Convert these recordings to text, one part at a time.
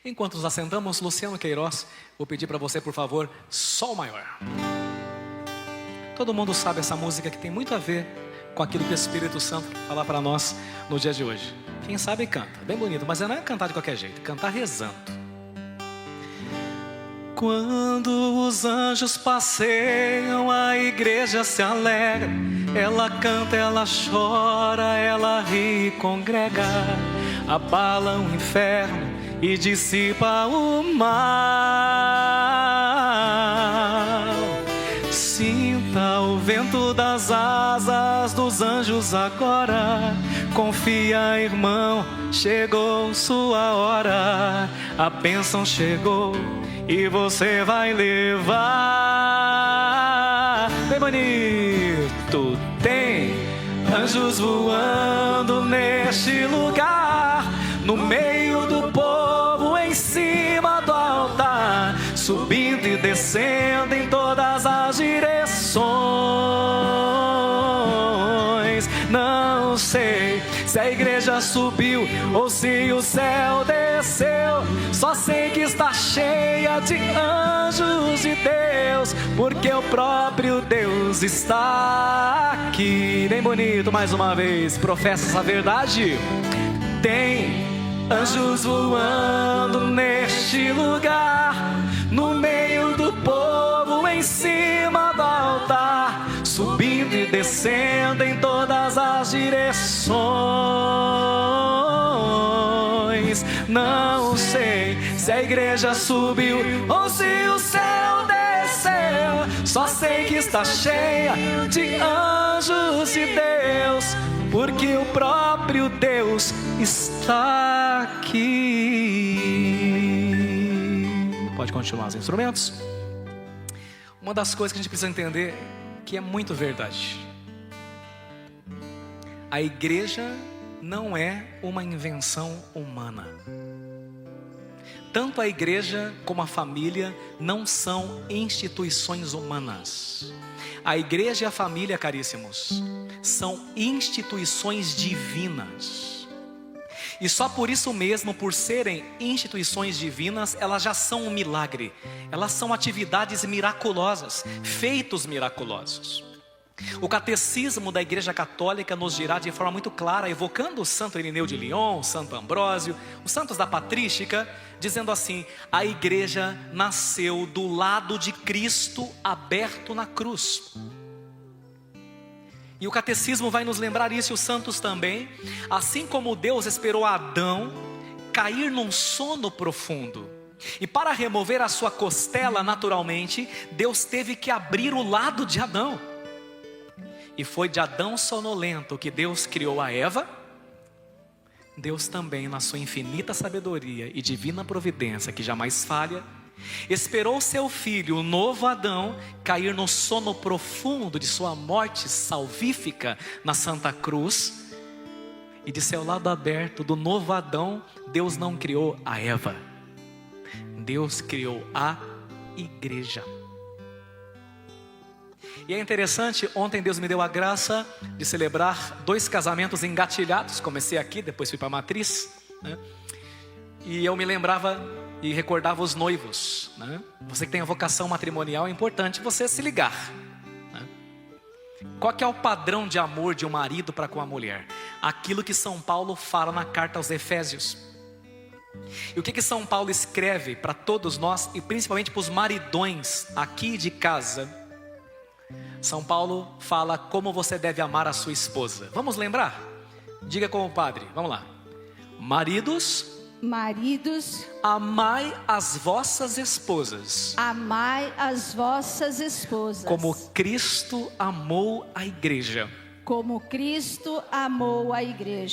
Enquanto nos assentamos, Luciano Queiroz, vou pedir para você, por favor, Sol Maior. Todo mundo sabe essa música que tem muito a ver com aquilo que o Espírito Santo fala para nós no dia de hoje. Quem sabe canta, bem bonito, mas não é cantar de qualquer jeito, cantar rezando. Quando os anjos passeiam, a igreja se alegra. Ela canta, ela chora, ela ri e congrega. Abala o inferno e dissipa o mal. Sinta o vento das asas dos anjos agora. Confia, irmão, chegou sua hora. A bênção chegou e você vai levar. Bem bonito. Tem anjos voando neste lugar, no meio do povo, em cima do altar, subindo e descendo em todas as direções. Não sei se a igreja subiu ou se o céu desceu, só sei que está cheia de anjos de Deus, porque o próprio Deus está aqui. Bem bonito, mais uma vez, professa essa verdade. Tem anjos voando neste lugar, no meio do povo, em cima do altar, subindo e descendo em todas as direções. Não sei se a igreja subiu ou se o céu desceu, só sei que está cheia de anjos de Deus, porque o próprio Deus está aqui. Pode continuar os instrumentos. Uma das coisas que a gente precisa entender, que é muito verdade: a igreja não é uma invenção humana. Tanto a igreja como a família não são instituições humanas. A igreja e a família, caríssimos, são instituições divinas. E só por isso mesmo, por serem instituições divinas, elas já são um milagre. Elas são atividades miraculosas, feitos miraculosos. O catecismo da Igreja Católica nos dirá de forma muito clara, evocando o Santo Irineu de Lyon, Santo Ambrósio, os santos da patrística, dizendo assim: a igreja nasceu do lado de Cristo aberto na cruz. E o catecismo vai nos lembrar isso, e os santos também. Assim como Deus esperou Adão cair num sono profundo, e para remover a sua costela naturalmente, Deus teve que abrir o lado de Adão. E foi de Adão sonolento que Deus criou a Eva. Deus também, na sua infinita sabedoria e divina providência, que jamais falha, esperou seu filho, o novo Adão, cair no sono profundo de sua morte salvífica na Santa Cruz. E de seu lado aberto do novo Adão, Deus não criou a Eva, Deus criou a igreja. E é interessante, ontem Deus me deu a graça de celebrar 2 casamentos engatilhados. Comecei aqui, depois fui para a matriz, né? E eu me lembrava e recordava os noivos, né? Você que tem a vocação matrimonial, é importante você se ligar, né? Qual que é o padrão de amor de um marido para com a mulher? Aquilo que São Paulo fala na carta aos Efésios. E o que São Paulo escreve para todos nós, e principalmente para os maridões aqui de casa? São Paulo fala como você deve amar a sua esposa. Vamos lembrar? Diga como o padre, vamos lá. Maridos, amai as vossas esposas, como Cristo amou a igreja,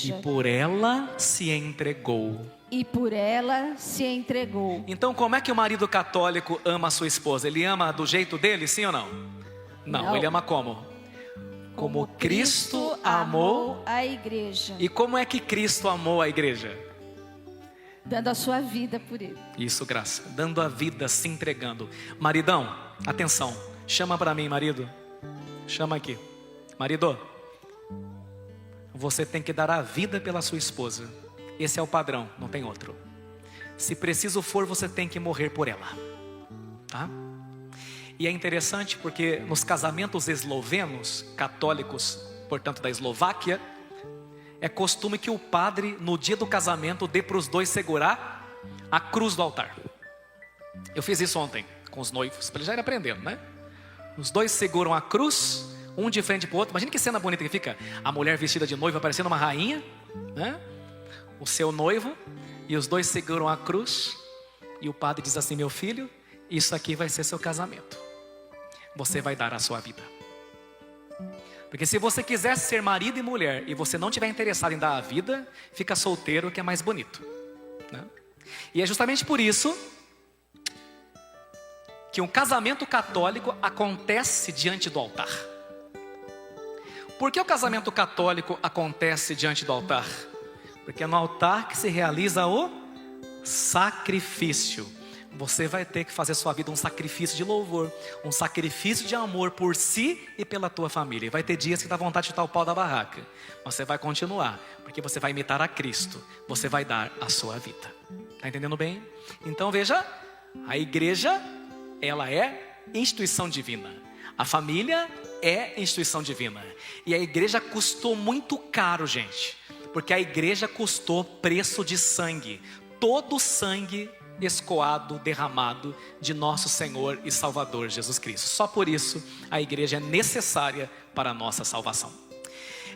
e por ela se entregou. Então, como é que o marido católico ama a sua esposa? Ele ama do jeito dele, sim ou não? Não, ele ama como? Como Cristo amou a igreja. E como é que Cristo amou a igreja? Dando a sua vida por ele. Isso, graça. Dando a vida, se entregando. Maridão, atenção. Chama para mim, marido. Chama aqui. Marido, você tem que dar a vida pela sua esposa. Esse é o padrão, não tem outro. Se preciso for, você tem que morrer por ela, tá? E é interessante porque nos casamentos eslovenos, católicos, portanto da Eslováquia, é costume que o padre, no dia do casamento, dê para os dois segurar a cruz do altar. Eu fiz isso ontem com os noivos, para eles já irem aprendendo, né? Os dois seguram a cruz, um de frente para o outro. Imagina que cena bonita que fica a mulher vestida de noiva, parecendo uma rainha, né? O seu noivo, e os dois seguram a cruz. E o padre diz assim: meu filho, isso aqui vai ser seu casamento. Você vai dar a sua vida. Porque se você quiser ser marido e mulher e você não estiver interessado em dar a vida, fica solteiro, que é mais bonito, né? E é justamente por isso que um casamento católico acontece diante do altar. Por que o casamento católico acontece diante do altar? Porque é no altar que se realiza o sacrifício. Você vai ter que fazer sua vida um sacrifício de louvor, um sacrifício de amor por si e pela tua família. E vai ter dias que dá vontade de chutar o pau da barraca, mas você vai continuar, porque você vai imitar a Cristo. Você vai dar a sua vida. Está entendendo bem? Então veja, a igreja, ela é instituição divina. A família é instituição divina. E a igreja custou muito caro, gente, porque a igreja custou preço de sangue. Todo o sangue escoado, derramado de nosso Senhor e Salvador Jesus Cristo. Só por isso a igreja é necessária para a nossa salvação.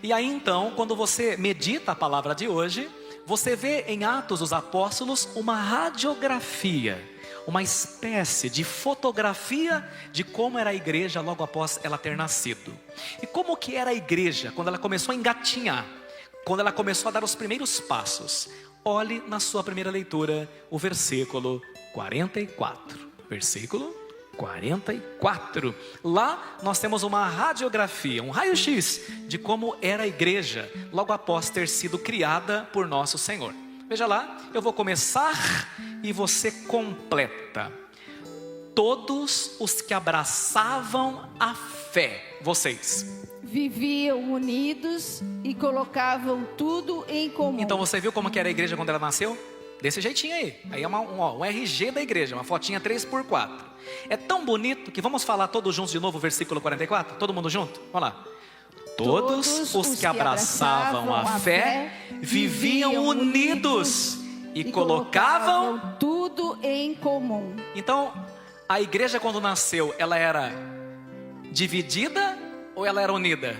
E aí então, quando você medita a palavra de hoje, você vê em Atos dos Apóstolos uma radiografia, uma espécie de fotografia de como era a igreja logo após ela ter nascido. E como que era a igreja quando ela começou a engatinhar, quando ela começou a dar os primeiros passos. Olhe na sua primeira leitura o versículo 44. Versículo 44. Lá nós temos uma radiografia, um raio-x de como era a igreja logo após ter sido criada por nosso Senhor. Veja lá, eu vou começar e você completa. Todos os que abraçavam a fé, vocês viviam unidos e colocavam tudo em comum. Então você viu como que era a igreja quando ela nasceu? Desse jeitinho aí. Aí é um RG da igreja, uma fotinha 3x4. É tão bonito que vamos falar todos juntos de novo o versículo 44? Todo mundo junto? Vamos lá. Todos os que abraçavam a fé viviam unidos e colocavam tudo em comum. Então, a igreja quando nasceu, ela era dividida ou ela era unida?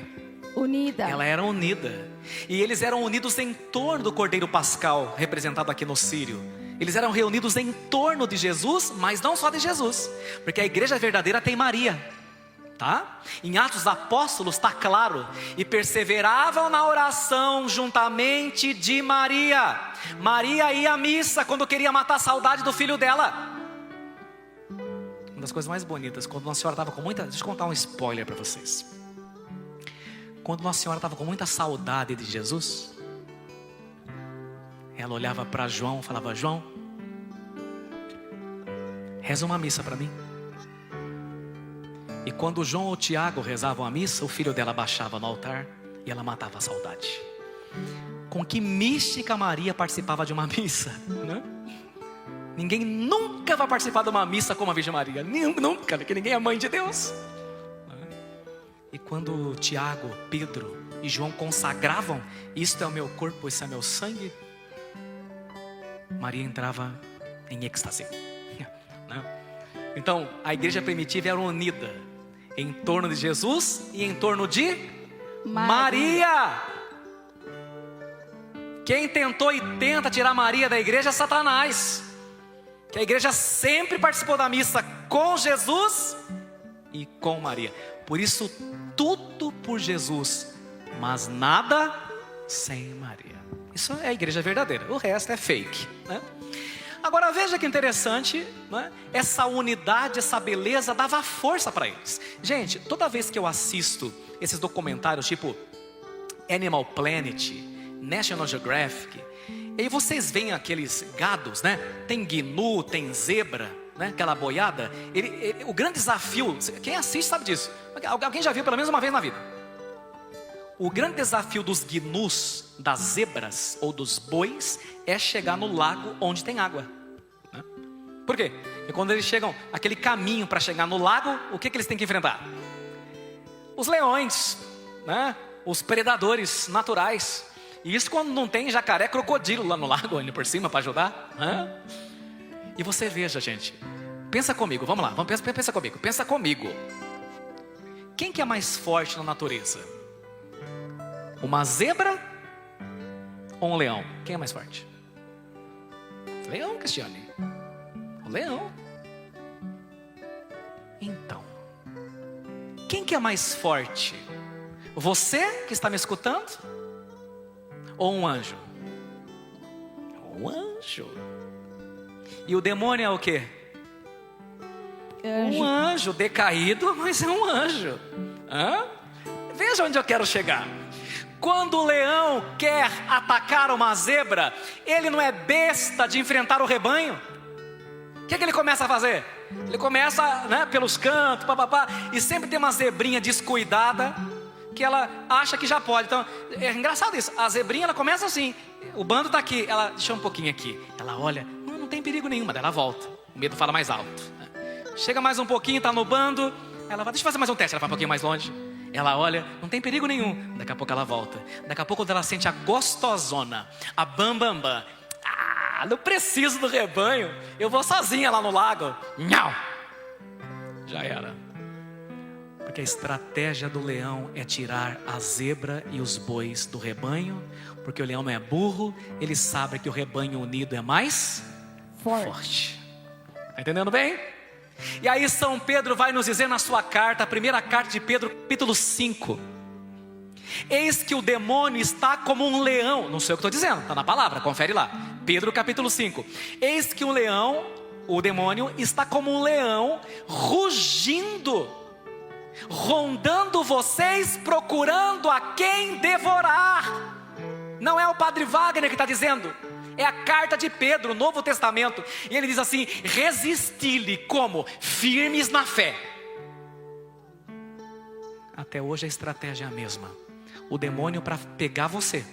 Unida. Ela era unida. E eles eram unidos em torno do Cordeiro Pascal, representado aqui no círio. Eles eram reunidos em torno de Jesus, mas não só de Jesus, porque a igreja verdadeira tem Maria, tá? Em Atos dos Apóstolos está claro. E perseveravam na oração juntamente de Maria. Maria ia à missa quando queria matar a saudade do filho dela. Uma das coisas mais bonitas, quando Nossa Senhora estava com muita... Deixa eu contar um spoiler para vocês. Quando Nossa Senhora estava com muita saudade de Jesus, ela olhava para João e falava: João, reza uma missa para mim. E quando João ou Tiago rezavam a missa, o filho dela baixava no altar e ela matava a saudade. Com que mística Maria participava de uma missa, né? Ninguém nunca vai participar de uma missa como a Virgem Maria. Nunca, porque ninguém é mãe de Deus. E quando Tiago, Pedro e João consagravam: isto é o meu corpo, isso é meu sangue, Maria entrava em êxtase. Então a igreja primitiva era unida em torno de Jesus e em torno de Maria. Quem tentou e tenta tirar Maria da igreja é Satanás. Que a igreja sempre participou da missa com Jesus e com Maria. Por isso, tudo por Jesus, mas nada sem Maria. Isso é a igreja verdadeira, o resto é fake, né? Agora veja que interessante, né? Essa unidade, essa beleza dava força para eles. Gente, toda vez que eu assisto esses documentários tipo Animal Planet, National Geographic, e aí vocês veem aqueles gados, né? Tem gnu, tem zebra, né? Aquela boiada. O grande desafio, quem assiste sabe disso. Alguém já viu pelo menos uma vez na vida. O grande desafio dos gnus, das zebras ou dos bois é chegar no lago onde tem água. Por quê? Porque quando eles chegam, aquele caminho para chegar no lago, o que eles têm que enfrentar? Os leões, né? Os predadores naturais. E isso quando não tem jacaré, crocodilo lá no lago, ainda por cima para ajudar. E você veja, gente, pensa comigo, vamos lá, pensa comigo. Quem que é mais forte na natureza? Uma zebra ou um leão? Quem é mais forte? Leão, Cristiane. O leão. Então, quem que é mais forte? Você que está me escutando? Ou um anjo? Um anjo. E o demônio é o quê? Anjo. Um anjo decaído, mas é um anjo. Veja onde eu quero chegar. Quando o leão quer atacar uma zebra, ele não é besta de enfrentar o rebanho. O que ele começa a fazer? Ele começa, né, pelos cantos, e sempre tem uma zebrinha descuidada, que ela acha que já pode. Então, é engraçado isso. A zebrinha, ela começa assim. O bando está aqui. Ela deixa um pouquinho aqui. Ela olha, não tem perigo nenhum, mas ela volta. O medo fala mais alto. Chega mais um pouquinho, está no bando. Ela vai, deixa eu fazer mais um teste. Ela vai um pouquinho mais longe. Ela olha, não tem perigo nenhum. Daqui a pouco ela volta. Daqui a pouco, quando ela sente a gostosona, a bambambam. Não preciso do rebanho. Eu vou sozinha lá no lago. Nhau! Já era. Porque a estratégia do leão é tirar a zebra e os bois do rebanho. Porque o leão não é burro. Ele sabe que o rebanho unido é mais forte. Está entendendo bem? E aí São Pedro vai nos dizer na sua carta, a primeira carta de Pedro, capítulo 5. Eis que o demônio está como um leão. Não sei o que estou dizendo, está na palavra, confere lá. Pedro capítulo 5. Eis que o leão, o demônio, está como um leão, rugindo, rondando vocês, procurando a quem devorar. Não é o padre Wagner que está dizendo, é a carta de Pedro, Novo Testamento. E ele diz assim: resisti-lhe como? Firmes na fé. Até hoje a estratégia é a mesma. O demônio, para pegar você,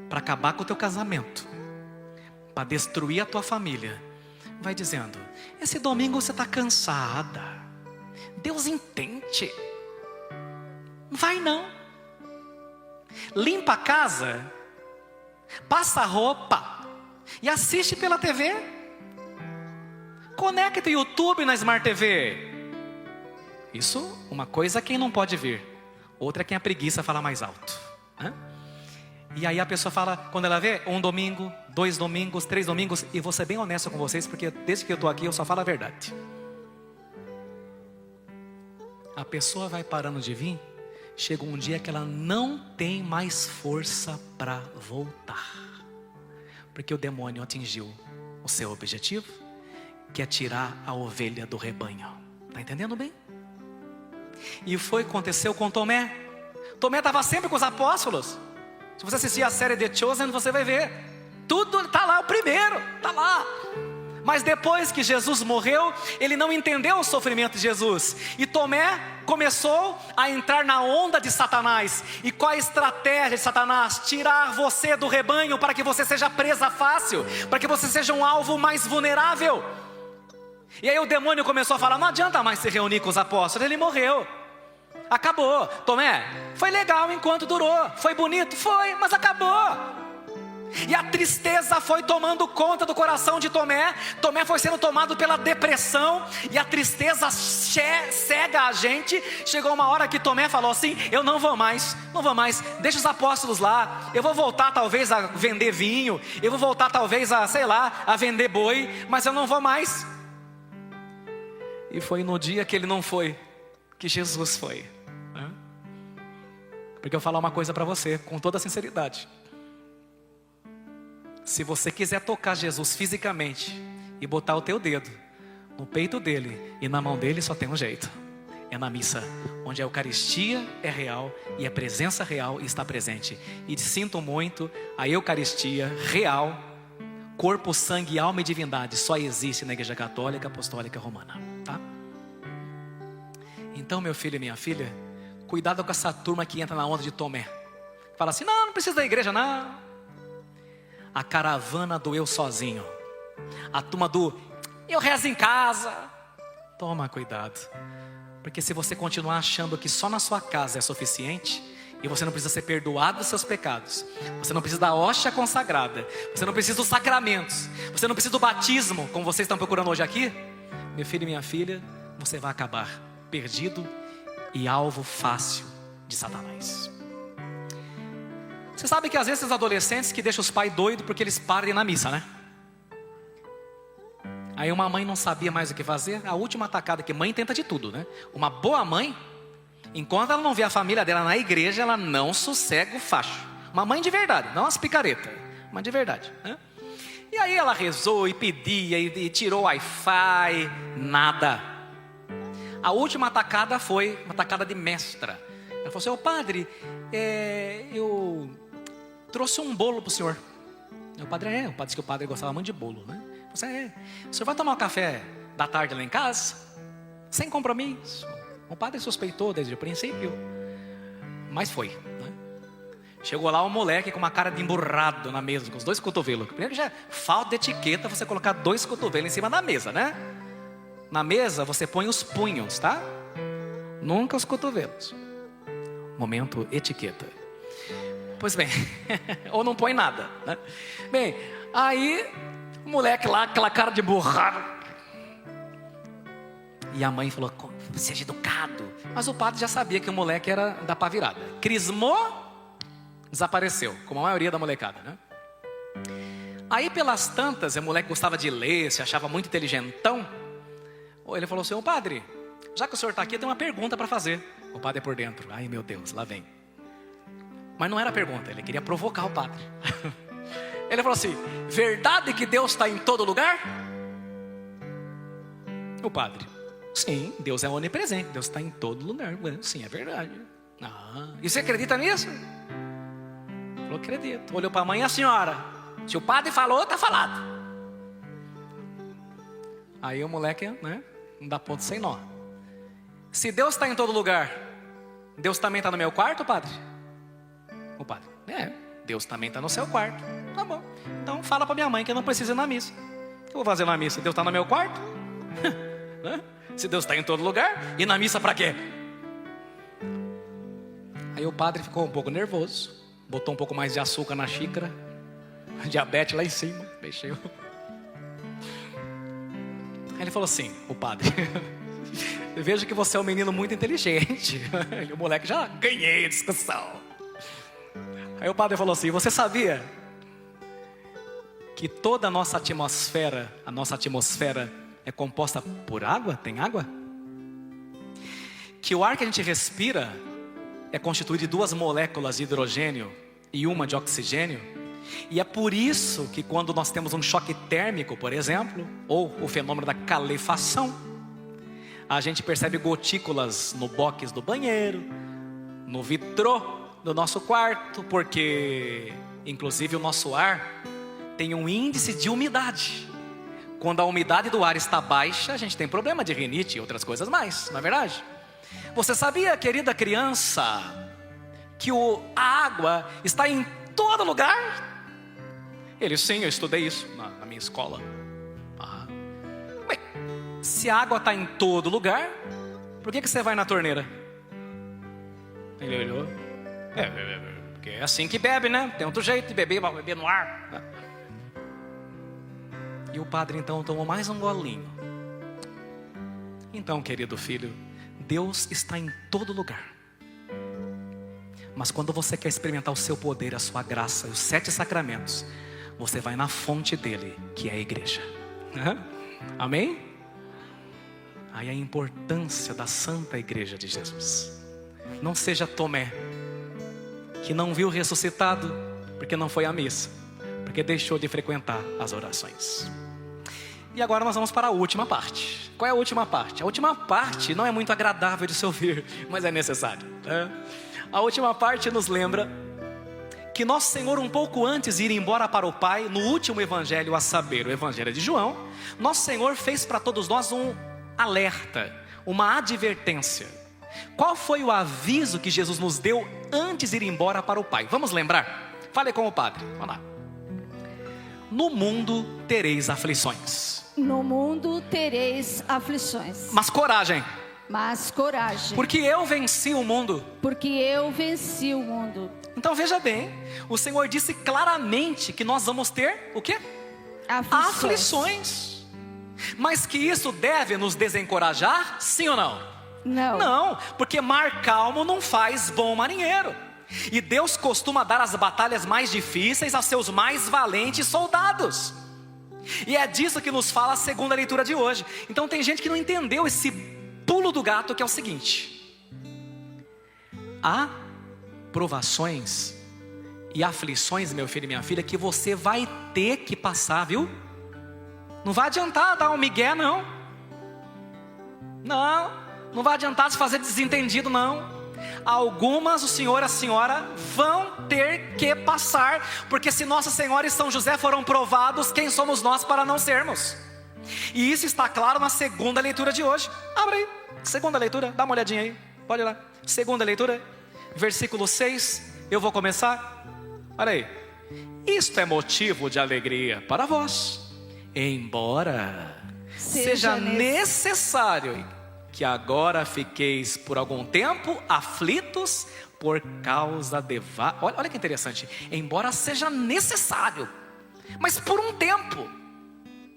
para acabar com o teu casamento, para destruir a tua família, vai dizendo: esse domingo você está cansada, Deus entende, não vai não. Limpa a casa, passa a roupa e assiste pela TV. Conecta o YouTube na Smart TV. Isso, uma coisa é quem não pode vir, outra é quem a preguiça fala mais alto. E aí a pessoa fala, quando ela vê, 1 domingo, 2 domingos, 3 domingos. E vou ser bem honesto com vocês, porque desde que eu estou aqui eu só falo a verdade. A pessoa vai parando de vir. Chega um dia que ela não tem mais força para voltar. Porque o demônio atingiu o seu objetivo, que é tirar a ovelha do rebanho. Está entendendo bem? E foi o que aconteceu com Tomé. Tomé estava sempre com os apóstolos. Se você assistir a série The Chosen, você vai ver. Tudo está lá, o primeiro, está lá. Mas depois que Jesus morreu, ele não entendeu o sofrimento de Jesus. E Tomé começou a entrar na onda de Satanás. E qual a estratégia de Satanás? Tirar você do rebanho para que você seja presa fácil, para que você seja um alvo mais vulnerável. E aí o demônio começou a falar: não adianta mais se reunir com os apóstolos, ele morreu. Acabou. Tomé, foi legal enquanto durou, foi bonito, foi, mas acabou. E a tristeza foi tomando conta do coração de Tomé. Tomé foi sendo tomado pela depressão. E a tristeza cega a gente. Chegou uma hora que Tomé falou assim: eu não vou mais, deixa os apóstolos lá. Eu vou voltar talvez a vender vinho, eu vou voltar talvez a, sei lá, a vender boi, mas eu não vou mais. E foi no dia que ele não foi, que Jesus foi. Porque eu vou falar uma coisa para você, com toda sinceridade. Se você quiser tocar Jesus fisicamente e botar o teu dedo no peito dele e na mão dele, só tem um jeito: é na missa, onde a Eucaristia é real e a presença real está presente. E sinto muito, a Eucaristia real, corpo, sangue, alma e divindade, só existe na Igreja Católica Apostólica Romana, tá? Então, meu filho e minha filha, cuidado com essa turma que entra na onda de Tomé. Fala assim: não precisa da igreja, não. A caravana do eu sozinho A turma do eu rezo em casa. Toma cuidado. Porque se você continuar achando que só na sua casa é suficiente, e você não precisa ser perdoado dos seus pecados, você não precisa da hóstia consagrada, você não precisa dos sacramentos, você não precisa do batismo, como vocês estão procurando hoje aqui, meu filho e minha filha, você vai acabar perdido e alvo fácil de Satanás. Você sabe que às vezes os adolescentes que deixam os pais doidos porque eles param na missa, né? Aí uma mãe não sabia mais o que fazer. A última atacada, que mãe tenta de tudo, né? Uma boa mãe, enquanto ela não vê a família dela na igreja, ela não sossega o facho. Uma mãe de verdade, não as picaretas, uma de verdade, né? E aí ela rezou e pedia e tirou o Wi-Fi, nada. A última atacada foi uma atacada de mestra. Ela falou assim: ô padre, eu trouxe um bolo para o senhor. O padre disse que o padre gostava muito de bolo, né? Você, o senhor vai tomar um café da tarde lá em casa? Sem compromisso. O padre suspeitou desde o princípio, mas foi, né? Chegou lá um moleque com uma cara de emburrado na mesa, com os 2 cotovelos. Primeiro que já é falta de etiqueta você colocar 2 cotovelos em cima da mesa, né? Na mesa você põe os punhos, tá? Nunca os cotovelos. Momento etiqueta. Pois bem, ou não põe nada, né? Bem, aí o moleque lá, aquela cara de burrado. E a mãe falou: seja educado. Mas o padre já sabia que o moleque era da pá virada. Crismou, desapareceu, como a maioria da molecada, né? Aí pelas tantas, o moleque gostava de ler, se achava muito inteligentão. Ele falou assim: ô padre, já que o senhor está aqui, eu tenho uma pergunta para fazer. O padre é por dentro: ai meu Deus, lá vem. Mas não era pergunta, ele queria provocar o padre. Ele falou assim: verdade que Deus está em todo lugar? O padre: sim, Deus é onipresente, Deus está em todo lugar. Sim, é verdade. E você acredita nisso? Falou: acredito. Olhou para a mãe: a senhora, se o padre falou, está falado. Aí o moleque, né, não dá ponto sem nó. Se Deus está em todo lugar, Deus também está no meu quarto, padre? O padre: Deus também está no seu quarto. Tá bom, então fala para minha mãe que eu não preciso ir na missa. O que eu vou fazer na missa? Deus está no meu quarto? Se Deus está em todo lugar, e na missa para quê? Aí o padre ficou um pouco nervoso, botou um pouco mais de açúcar na xícara, diabetes lá em cima, mexeu. Aí ele falou assim, o padre: eu vejo que você é um menino muito inteligente. E o moleque: já ganhei a discussão. Aí o padre falou assim: você sabia que toda a nossa atmosfera é composta por água? Tem água? Que o ar que a gente respira é constituído de 2 moléculas de hidrogênio e 1 de oxigênio. E é por isso que quando nós temos um choque térmico, por exemplo, ou o fenômeno da calefação, a gente percebe gotículas no box do banheiro, no vitrô do nosso quarto, porque inclusive o nosso ar tem um índice de umidade. Quando a umidade do ar está baixa, a gente tem problema de rinite e outras coisas mais, não é verdade? Você sabia, querida criança, que a água está em todo lugar? Ele: sim, eu estudei isso na minha escola. Bem, se a água está em todo lugar, por que você vai na torneira? Ele olhou: porque é assim que bebe, né? Tem outro jeito de beber, vai beber no ar. E o padre então tomou mais um golinho. Então, querido filho, Deus está em todo lugar. Mas quando você quer experimentar o seu poder, a sua graça, os 7 sacramentos, você vai na fonte dele, que é a igreja. Amém? Aí a importância da Santa Igreja de Jesus. Não seja Tomé, que não viu o ressuscitado porque não foi à missa, porque deixou de frequentar as orações. E agora nós vamos para a última parte. Qual é a última parte? A última parte não é muito agradável de se ouvir, mas é necessário. A última parte nos lembra que nosso Senhor, um pouco antes de ir embora para o Pai, no último evangelho, a saber, o evangelho de João, nosso Senhor fez para todos nós um alerta, uma advertência. Qual foi o aviso que Jesus nos deu antes de ir embora para o Pai? Vamos lembrar? Fale com o padre, vamos lá. no mundo tereis aflições. No mundo tereis aflições. Mas coragem, Mas coragem, porque eu venci o mundo. porque eu venci o mundo. Então veja bem, o Senhor disse claramente que nós vamos ter o quê? Aflições. Mas que isso deve nos desencorajar, sim ou não? Não. Não, porque mar calmo não faz bom marinheiro. E Deus costuma dar as batalhas mais difíceis aos seus mais valentes soldados. E é disso que nos fala a segunda leitura de hoje. Então tem gente que não entendeu esse pulo do gato, que é o seguinte: há provações e aflições, meu filho e minha filha, que você vai ter que passar, viu? Não vai adiantar dar um migué, não. Não vai adiantar se fazer desentendido, não. Algumas o senhor e a senhora vão ter que passar, porque se Nossa Senhora e São José foram provados, quem somos nós para não sermos? E isso está claro na segunda leitura de hoje. Abre aí, segunda leitura, dá uma olhadinha aí, pode ir lá. Segunda leitura, versículo 6, eu vou começar. Olha aí: isto é motivo de alegria para vós, embora seja necessário que agora fiqueis por algum tempo aflitos por causa de... Olha que interessante. Embora seja necessário, mas por um tempo.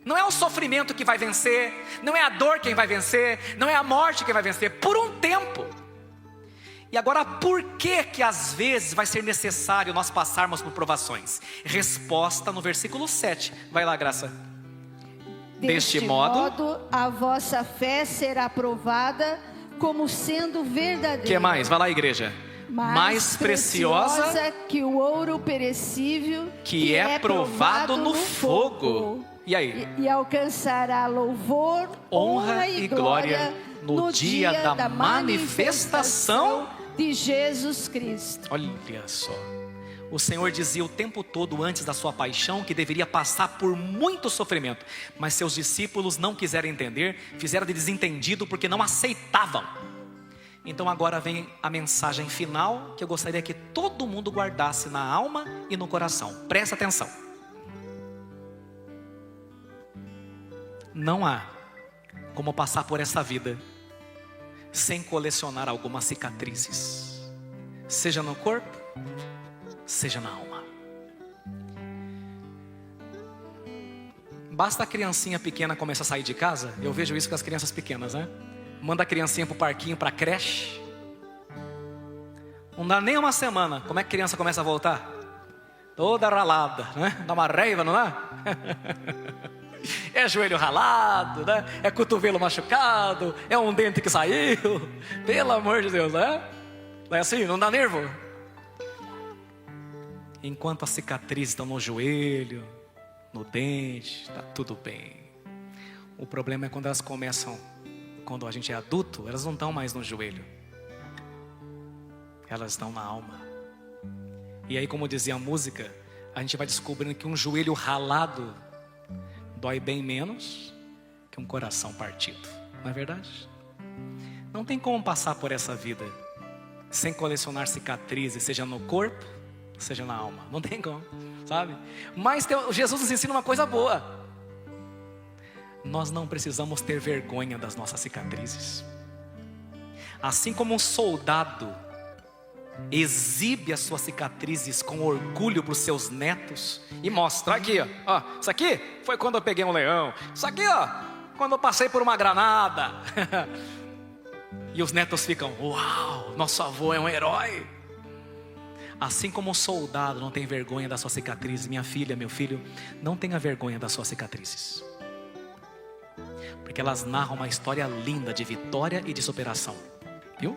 Não é o sofrimento que vai vencer, não é a dor quem vai vencer, não é a morte quem vai vencer, por um tempo. E agora, por que às vezes vai ser necessário nós passarmos por provações? Resposta no versículo 7. Vai lá, Graça. Deste modo, a vossa fé será provada como sendo verdadeira. Que mais? Vai lá, igreja. Mais preciosa que o ouro perecível, que é provado no fogo. E aí? E alcançará louvor, honra e glória no dia da manifestação de Jesus Cristo. Olha só. O Senhor dizia o tempo todo antes da sua paixão que deveria passar por muito sofrimento, mas seus discípulos não quiseram entender, fizeram de desentendido porque não aceitavam. Então agora vem a mensagem final que eu gostaria que todo mundo guardasse na alma e no coração. Presta atenção. Não há como passar por essa vida sem colecionar algumas cicatrizes, seja no corpo, seja na alma. Basta a criancinha pequena começar a sair de casa. Eu vejo isso com as crianças pequenas, né? Manda a criancinha pro parquinho, pra creche. Não dá nem uma semana, como é que a criança começa a voltar? Toda ralada, né? Dá uma raiva, não é? É joelho ralado, né? É cotovelo machucado, é um dente que saiu. Pelo amor de Deus, né? Não é assim? Não dá nervo? Enquanto as cicatrizes estão no joelho, no dente, está tudo bem. O problema é quando elas começam, quando a gente é adulto, elas não estão mais no joelho, elas estão na alma. E aí, como dizia a música, a gente vai descobrindo que um joelho ralado dói bem menos que um coração partido. Não é verdade? Não tem como passar por essa vida sem colecionar cicatrizes, seja no corpo, seja na alma. Não tem como, sabe? Mas Jesus nos ensina uma coisa boa. Nós não precisamos ter vergonha das nossas cicatrizes. Assim como um soldado exibe as suas cicatrizes com orgulho para os seus netos e mostra aqui, ó, isso aqui foi quando eu peguei um leão, isso aqui, ó, quando eu passei por uma granada. E os netos ficam: uau, nosso avô é um herói. Assim como um soldado não tem vergonha das suas cicatrizes, minha filha, meu filho, não tenha vergonha das suas cicatrizes, porque elas narram uma história linda de vitória e de superação, viu?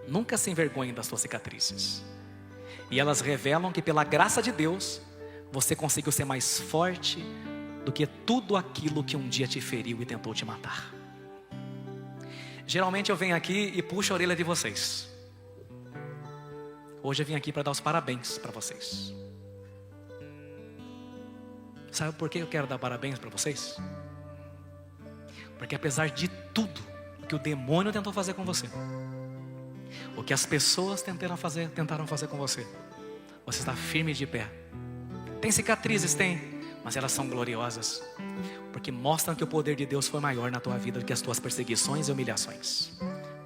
Nunca se envergonhe das suas cicatrizes. E elas revelam que pela graça de Deus, você conseguiu ser mais forte do que tudo aquilo que um dia te feriu e tentou te matar. Geralmente eu venho aqui e puxo a orelha de vocês. Hoje eu vim aqui para dar os parabéns para vocês. Sabe por que eu quero dar parabéns para vocês? Porque apesar de tudo que o demônio tentou fazer com você, o que as pessoas tentaram fazer com você, você está firme de pé. Tem cicatrizes? Tem. mas elas são gloriosas, porque mostram que o poder de Deus foi maior na tua vida do que as tuas perseguições e humilhações.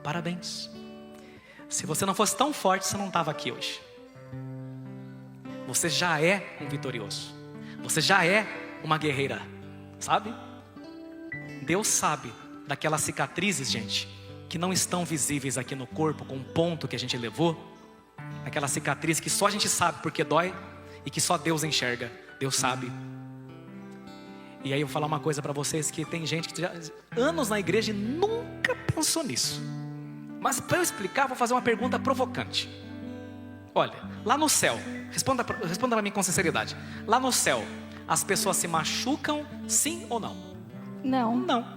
Parabéns. Se você não fosse tão forte, você não estava aqui hoje. Você já é um vitorioso. Você já é uma guerreira, sabe? Deus sabe daquelas cicatrizes, gente, que não estão visíveis aqui no corpo, com um ponto que a gente levou. Aquela cicatriz que só a gente sabe porque dói e que só Deus enxerga. Deus sabe. E aí eu vou falar uma coisa para vocês, que tem gente que já anos na igreja e nunca pensou nisso. Mas para eu explicar, vou fazer uma pergunta provocante. Olha, lá no céu, responda para mim com sinceridade. Lá no céu, as pessoas se machucam, sim ou não? Não. Não.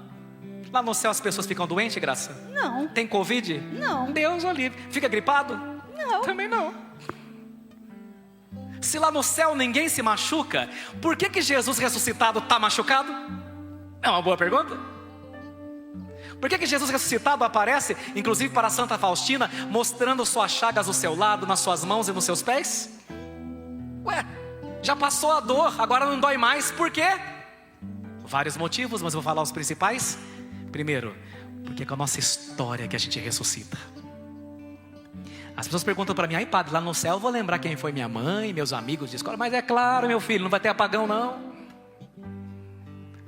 Lá no céu as pessoas ficam doentes, Graça? Não. Tem Covid? Não. Deus o livre. Fica gripado? Não. Também não. Se lá no céu ninguém se machuca, por que Jesus ressuscitado está machucado? É uma boa pergunta. Por que Jesus ressuscitado aparece, inclusive para Santa Faustina, mostrando suas chagas ao seu lado, nas suas mãos e nos seus pés? Ué, já passou a dor, agora não dói mais, por quê? Vários motivos, mas eu vou falar os principais. Primeiro, porque é com a nossa história que a gente ressuscita. As pessoas perguntam para mim: ai padre, lá no céu eu vou lembrar quem foi minha mãe, meus amigos de escola. Mas é claro, meu filho, não vai ter apagão não.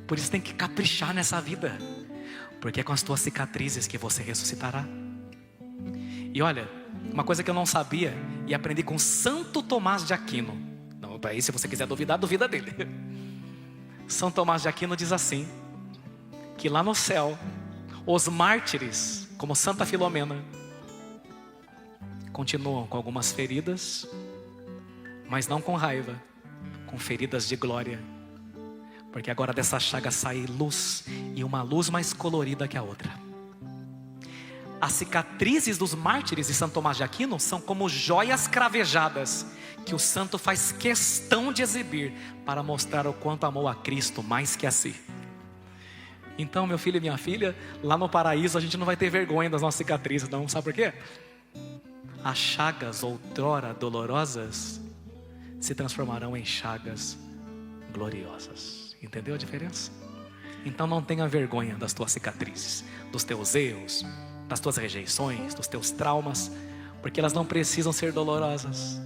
Por isso tem que caprichar nessa vida, porque é com as tuas cicatrizes que você ressuscitará. E olha, uma coisa que eu não sabia e aprendi com Santo Tomás de Aquino. Não, aí se você quiser duvidar, duvida dele. São Tomás de Aquino diz assim, que lá no céu, os mártires, como Santa Filomena, continuam com algumas feridas, mas não com raiva, com feridas de glória. Porque agora dessa chaga sai luz, e uma luz mais colorida que a outra. As cicatrizes dos mártires de Santo Tomás de Aquino são como joias cravejadas, que o santo faz questão de exibir, para mostrar o quanto amou a Cristo mais que a si. Então, meu filho e minha filha, lá no paraíso a gente não vai ter vergonha das nossas cicatrizes, não. Sabe por quê? As chagas outrora dolorosas se transformarão em chagas gloriosas. Entendeu a diferença? Então não tenha vergonha das tuas cicatrizes, dos teus erros, das tuas rejeições, dos teus traumas, porque elas não precisam ser dolorosas.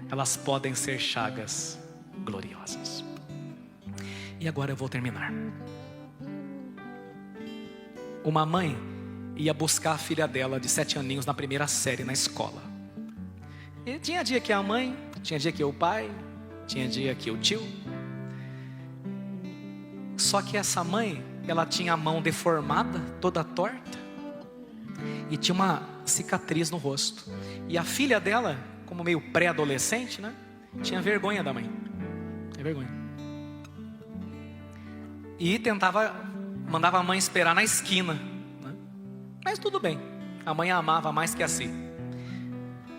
Elas podem ser chagas gloriosas. E agora eu vou terminar. Uma mãe ia buscar a filha dela de 7 aninhos na primeira série na escola. E tinha dia que a mãe, tinha dia que o pai, tinha dia que o tio. Só que essa mãe, ela tinha a mão deformada, toda torta, e tinha uma cicatriz no rosto. E a filha dela, como meio pré-adolescente, né, tinha vergonha da mãe. Tinha vergonha. E mandava a mãe esperar na esquina, né? Mas tudo bem, a mãe a amava mais que assim.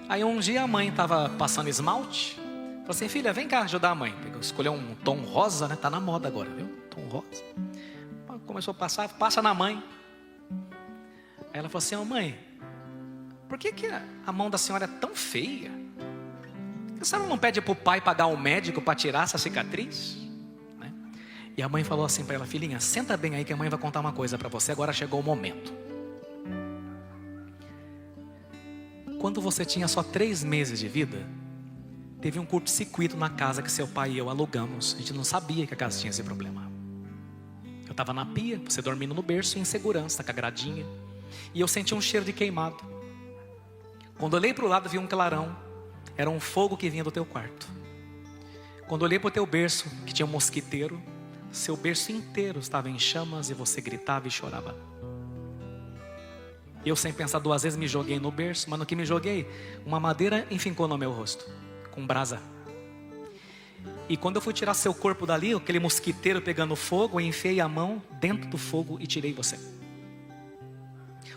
Aí um dia a mãe estava passando esmalte, falou assim: filha, vem cá ajudar a mãe. Escolheu um tom rosa, né? Tá na moda agora, viu? Tom rosa. Começou a passar, passa na mãe. Aí ela falou assim: mãe, por que a mão da senhora é tão feia? A senhora não pede para o pai pagar um médico para tirar essa cicatriz? Né? E a mãe falou assim para ela: filhinha, senta bem aí que a mãe vai contar uma coisa para você. Agora chegou o momento. Quando você tinha só 3 meses de vida, teve um curto-circuito na casa que seu pai e eu alugamos. A gente não sabia que a casa tinha esse problema. Eu estava na pia, você dormindo no berço, em segurança, com a gradinha. E eu senti um cheiro de queimado. Quando olhei para o lado, vi um clarão. Era um fogo que vinha do teu quarto. Quando olhei para o teu berço, que tinha um mosquiteiro, seu berço inteiro estava em chamas e você gritava e chorava. Eu, sem pensar 2 vezes, me joguei no berço. Mas no que me joguei, uma madeira enfincou no meu rosto, com brasa. E quando eu fui tirar seu corpo dali, aquele mosquiteiro pegando fogo, eu enfiei a mão dentro do fogo e tirei você.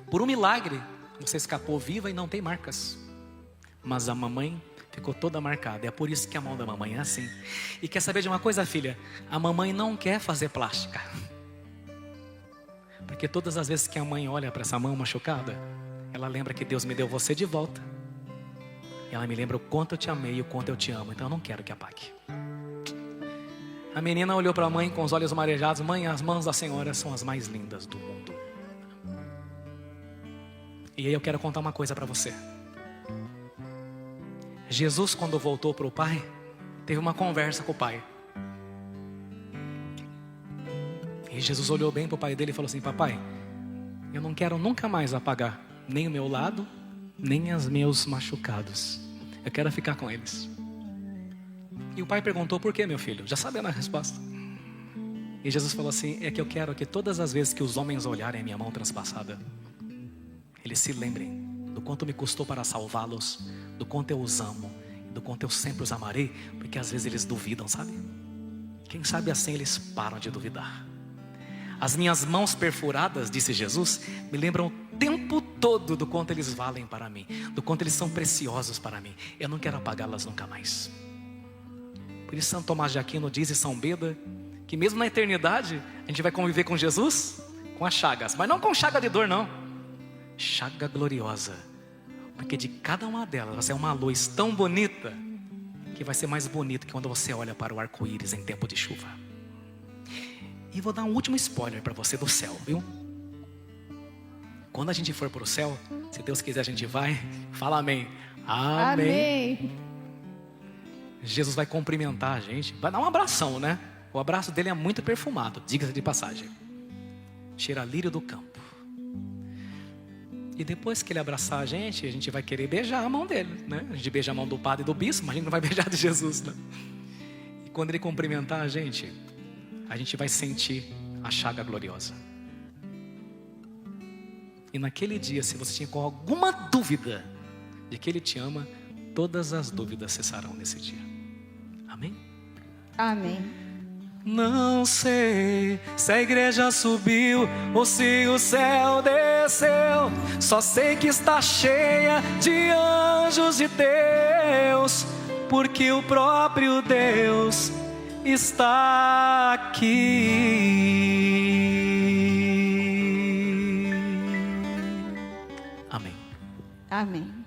Por um milagre, você escapou viva e não tem marcas. Mas a mamãe ficou toda marcada. É por isso que a mão da mamãe é assim. E quer saber de uma coisa, filha? A mamãe não quer fazer plástica. Porque todas as vezes que a mãe olha para essa mão machucada, ela lembra que Deus me deu você de volta. E ela me lembra o quanto eu te amei e o quanto eu te amo. Então eu não quero que apague. A menina olhou para a mãe com os olhos marejados. Mãe, as mãos da senhora são as mais lindas do mundo. E aí eu quero contar uma coisa para você. Jesus, quando voltou para o Pai, teve uma conversa com o Pai. E Jesus olhou bem para o pai dele e falou assim: papai, eu não quero nunca mais apagar nem o meu lado, nem os meus machucados. Eu quero ficar com eles. E o pai perguntou: por que, meu filho? Já sabendo a resposta. E Jesus falou assim: é que eu quero que todas as vezes que os homens olharem a minha mão transpassada, eles se lembrem do quanto me custou para salvá-los, do quanto eu os amo, do quanto eu sempre os amarei. Porque às vezes eles duvidam, sabe? Quem sabe assim eles param de duvidar. As minhas mãos perfuradas, disse Jesus, me lembram o tempo todo do quanto eles valem para mim, do quanto eles são preciosos para mim. Eu não quero apagá-las nunca mais. Por isso Santo Tomás de Aquino diz em São Beda que mesmo na eternidade a gente vai conviver com Jesus com as chagas, mas não com chaga de dor, não. Chaga gloriosa, porque de cada uma delas vai ser uma luz tão bonita que vai ser mais bonito que quando você olha para o arco-íris em tempo de chuva. E vou dar um último spoiler para você do céu, viu? Quando a gente for para o céu, se Deus quiser a gente vai. Fala amém. Amém. Amém. Jesus vai cumprimentar a gente, vai dar um abração, né? O abraço dele é muito perfumado, diga-se de passagem. Cheira lírio do campo. E depois que ele abraçar a gente vai querer beijar a mão dele, né? A gente beija a mão do padre e do bispo, mas a gente não vai beijar de Jesus, né? E quando ele cumprimentar a gente vai sentir a chaga gloriosa. E naquele dia, se você tinha alguma dúvida de que Ele te ama, todas as dúvidas cessarão nesse dia. Amém? Amém. Não sei se a igreja subiu ou se o céu desceu. Só sei que está cheia de anjos de Deus, porque o próprio Deus está aqui. Amém. Amém.